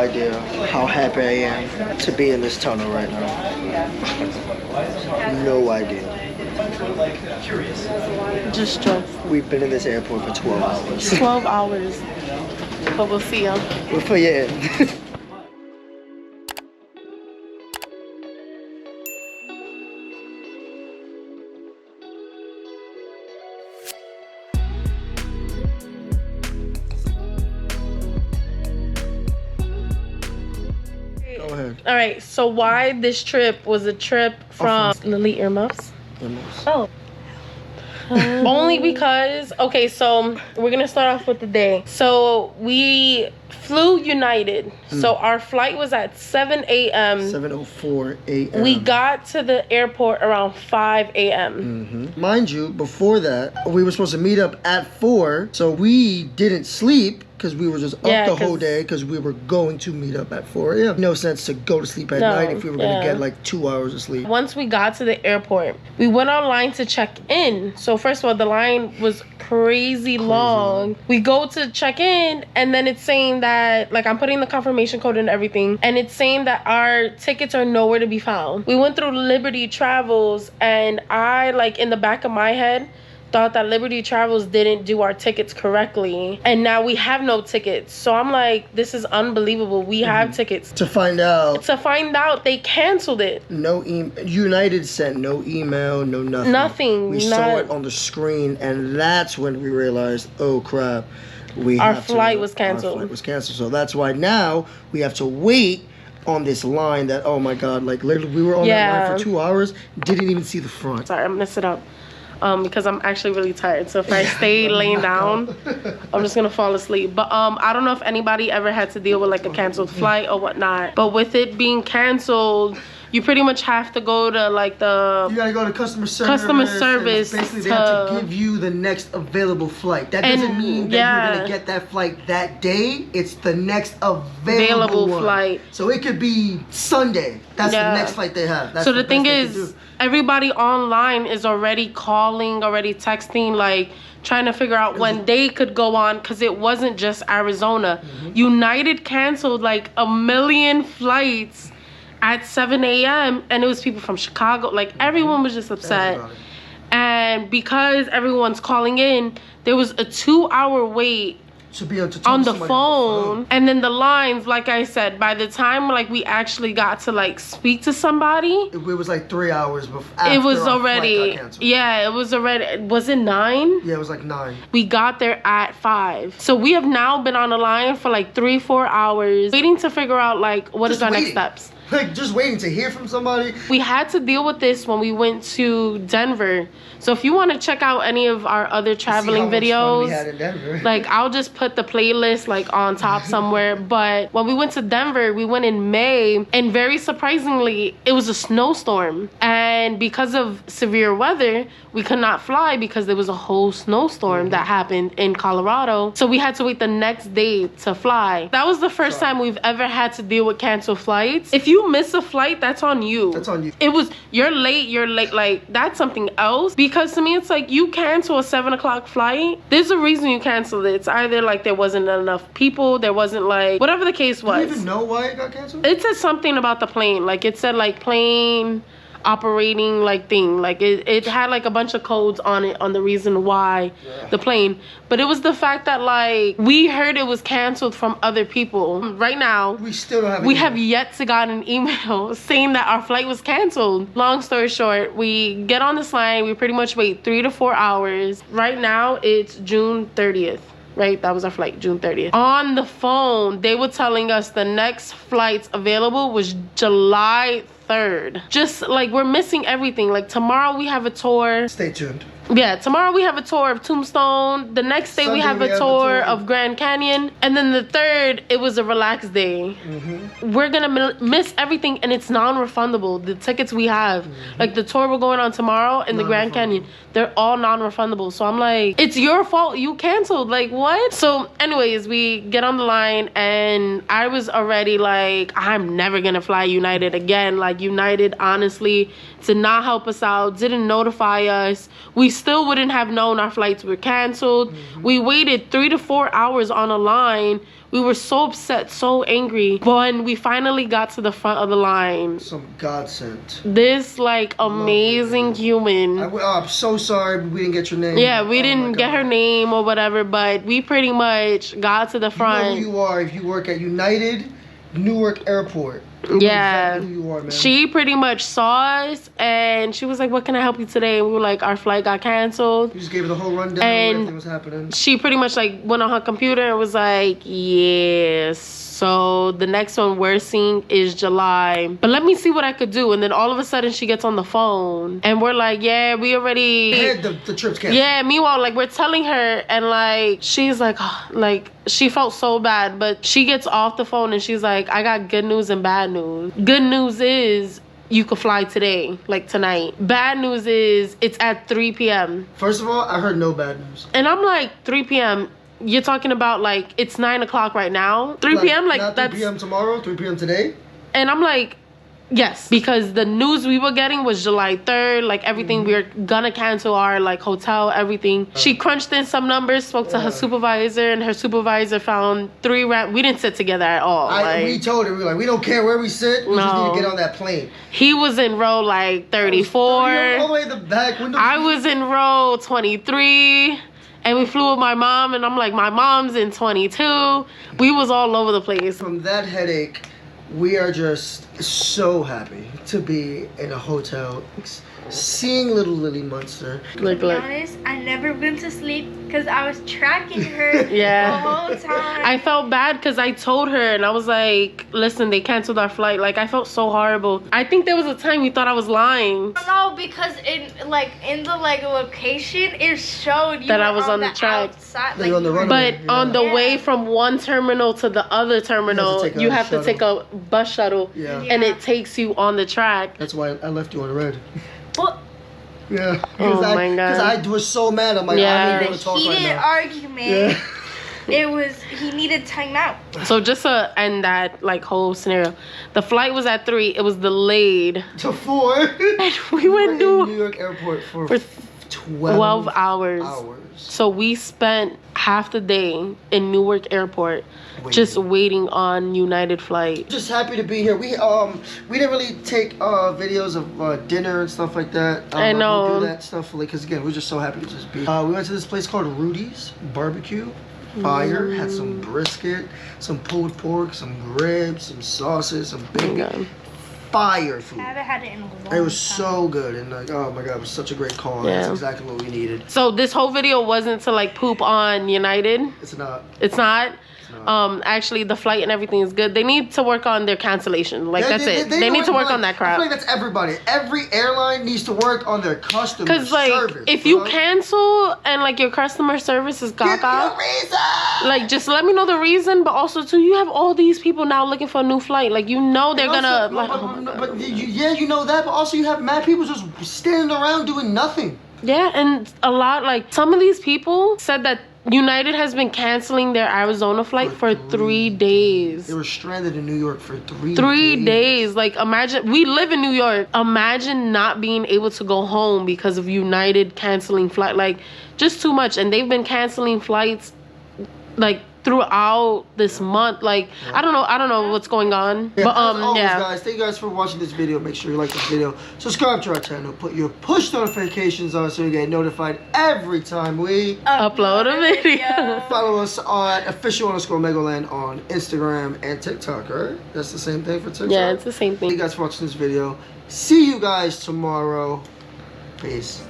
idea how happy I am to be in this tunnel right now. No idea. Just stressed. We've been in this airport for 12 hours. 12 hours. But we'll see them. We're for you. Go ahead. All right, so why this trip was a trip from Lily earmuffs? Oh. Only because, okay, so we're gonna start off with the day. So we flew United. So our flight was at 7 a.m. 7:04 a.m. We got to the airport around 5 a.m. Mind you, before that, we were supposed to meet up at 4, so we didn't sleep because we were just up the whole day because we were going to meet up at 4 a.m. No sense to go to sleep at night if we were going to get like 2 hours of sleep. Once we got to the airport, we went online to check in. So first of all, the line was crazy long. We go to check in and then it's saying that, like, I'm putting the confirmation code and everything, and it's saying that our tickets are nowhere to be found. We went through Liberty Travels and I, like, in the back of my head, thought that Liberty Travels didn't do our tickets correctly, and now we have no tickets. So I'm like, this is unbelievable. We have tickets. To find out They canceled it. No United sent no email, no nothing. Nothing. We saw it on the screen, and that's when we realized, oh crap, our flight was canceled. Our flight was canceled. So that's why now we have to wait on this line that, oh my God, like literally we were on that line for 2 hours, didn't even see the front. Sorry, I'm gonna sit up. Because I'm actually really tired. So if I stay laying down, I'm just gonna fall asleep. But I don't know if anybody ever had to deal with like a canceled flight or whatnot. But with it being canceled, you pretty much have to go to like you gotta go to customer service. Basically, they have to give you the next available flight. That doesn't mean that you're gonna get that flight that day. It's the next available flight. So it could be Sunday. That's the next flight they have. That's so the thing is, everybody online is already calling, already texting, like trying to figure out when they could go on, because it wasn't just Arizona. United canceled like 1 million flights at 7 a.m. and it was people from Chicago. Like everyone was just upset. And because everyone's calling in, there was a 2-hour wait to be able to on the phone. And then the lines, like I said, by the time like we actually got to like speak to somebody, it was like 3 hours before. It was already, it was already, was it 9? Yeah, it was like 9. We got there at 5. So we have now been on the line for like 3-4 hours waiting to figure out like what is our next steps. Like just waiting to hear from somebody. We had to deal with this when we went to Denver. So if you want to check out any of our other traveling videos, we had in Denver. like I'll just put the playlist like on top somewhere. But when we went to Denver, we went in May, and very surprisingly, it was a snowstorm. And because of severe weather, we could not fly because there was a whole snowstorm that happened in Colorado. So we had to wait the next day to fly. That was the first time we've ever had to deal with canceled flights. If you miss a flight, that's on you. That's on you. It was, you're late, like that's something else. Because to me, it's like you cancel a 7 o'clock flight. There's a reason you canceled it. It's either like there wasn't enough people, there wasn't like, whatever the case was. Do you even know why it got canceled? It said something about the plane. Like it said like plane operating like thing, like it had like a bunch of codes on it on the reason why the plane, but it was the fact that like we heard it was canceled from other people. Right now we still don't have have yet to get an email saying that our flight was canceled. Long story short, we get on this line, we pretty much wait 3 to 4 hours. Right now it's June 30th. Right, that was our flight, June 30th. On the phone, they were telling us the next flights available was July 3rd. Just like we're missing everything. Like tomorrow we have a tour. Stay tuned. Yeah, tomorrow we have a tour of Tombstone. The next day we have a tour of Grand Canyon. And then the 3rd, it was a relaxed day. We're gonna miss everything, and it's non-refundable. The tickets we have, like the tour we're going on tomorrow and the Grand Canyon, they're all non-refundable. So I'm like, it's your fault, you canceled, like what? So anyways, we get on the line and I was already like, I'm never gonna fly United again. Like United honestly did not help us out, didn't notify us. We still wouldn't have known our flights were canceled. We waited 3 to 4 hours on a line We were so upset, so angry. When we finally got to the front of the line, some godsend. This like amazing human. I'm so sorry we didn't get your name. Yeah, we didn't get her name or whatever, but we pretty much got to the front. You know who you are if you work at United Newark Airport. Yeah, exactly who you are, man. She pretty much saw us and she was like, "What can I help you today?" And we were like, "Our flight got canceled." You just gave her the whole rundown and of everything was happening. She pretty much like went on her computer and was like, "Yes, so the next one we're seeing is July, but let me see what I could do." And then all of a sudden she gets on the phone and we're like, "Yeah, we already had the trip's canceled." Yeah, meanwhile, like we're telling her and like she's like, oh, like she felt so bad, but she gets off the phone and she's like, "I got good news and bad news. Good news is you could fly today, like tonight. Bad news is it's at 3 p.m. First of all, I heard no bad news. And I'm like, 3 p.m. You're talking about like it's 9 o'clock right now. 3 p.m. like not that's 3 p.m. tomorrow, 3 p.m. today. And I'm like, yes, because the news we were getting was July 3rd, like everything we were gonna cancel our like hotel, everything. She crunched in some numbers, spoke to her supervisor, and her supervisor found 3 we didn't sit together at all. We told her, we were like, we don't care where we sit, we just need to get on that plane. He was in row like 34. All the way in the back window. I was in row 23. And we flew with my mom, and I'm like, my mom's in 22. We was all over the place. From that headache, we are just so happy to be in a hotel, seeing little Lily Munster. To be honest, I never been to sleep because I was tracking her Yeah. the whole time. I felt bad because I told her and I was like, listen, they canceled our flight. Like, I felt so horrible. I think there was a time you thought I was lying. No, because in the location, it showed you That I were was on the track. outside, Like, on the runway. But on the way from one terminal to the other terminal, you have to take a bus shuttle. Yeah. And it takes you on the track. That's why I left you on red. What? Yeah. Oh my God. Because I was so mad. I'm like, I need to talk right Heated now. argument. Yeah. He needed time out. So just to end that like whole scenario, the flight was at 3. It was delayed. To 4. And we went in to New York Airport for 12 hours. So we spent half the day in Newark Airport just waiting on United flight. Just happy to be here. We didn't really take videos of dinner and stuff like that. I know. We'll do that stuff because again, we're just so happy to just be. We went to this place called Rudy's Barbecue. Fire. Had some brisket, some pulled pork, some ribs, some sauces, some bacon. Fire food. I haven't had it in a long time. It was so good and like, oh my God, it was such a great call. Yeah. That's exactly what we needed. So this whole video wasn't to like poop on United. It's not. It's not. Actually, the flight and everything is good. They need to work on their cancellation. Like that's it. They need to work on that crap. I feel like that's everybody. Every airline needs to work on their customer service. Because like, if you cancel and like your customer service is gaga, give me a reason. Like just let me know the reason. But also too, you have all these people now looking for a new flight. Like you know they're gonna. You know that. But also you have mad people just standing around doing nothing. Yeah, and a lot like some of these people said that United has been canceling their Arizona flight for 3 days. They were stranded in New York for 3 days. 3 days. Like, imagine, we live in New York. Imagine not being able to go home because of United canceling flight. Like, just too much. And they've been canceling flights, like, throughout this month. Like, I don't know what's going on. Yeah, but, always, guys, thank you guys for watching this video. Make sure you like this video. Subscribe to our channel. Put your push notifications on so you get notified every time we upload a video. Follow us on official_Megaland on Instagram and TikTok, right? That's the same thing for TikTok? Yeah, it's the same thing. Thank you guys for watching this video. See you guys tomorrow. Peace.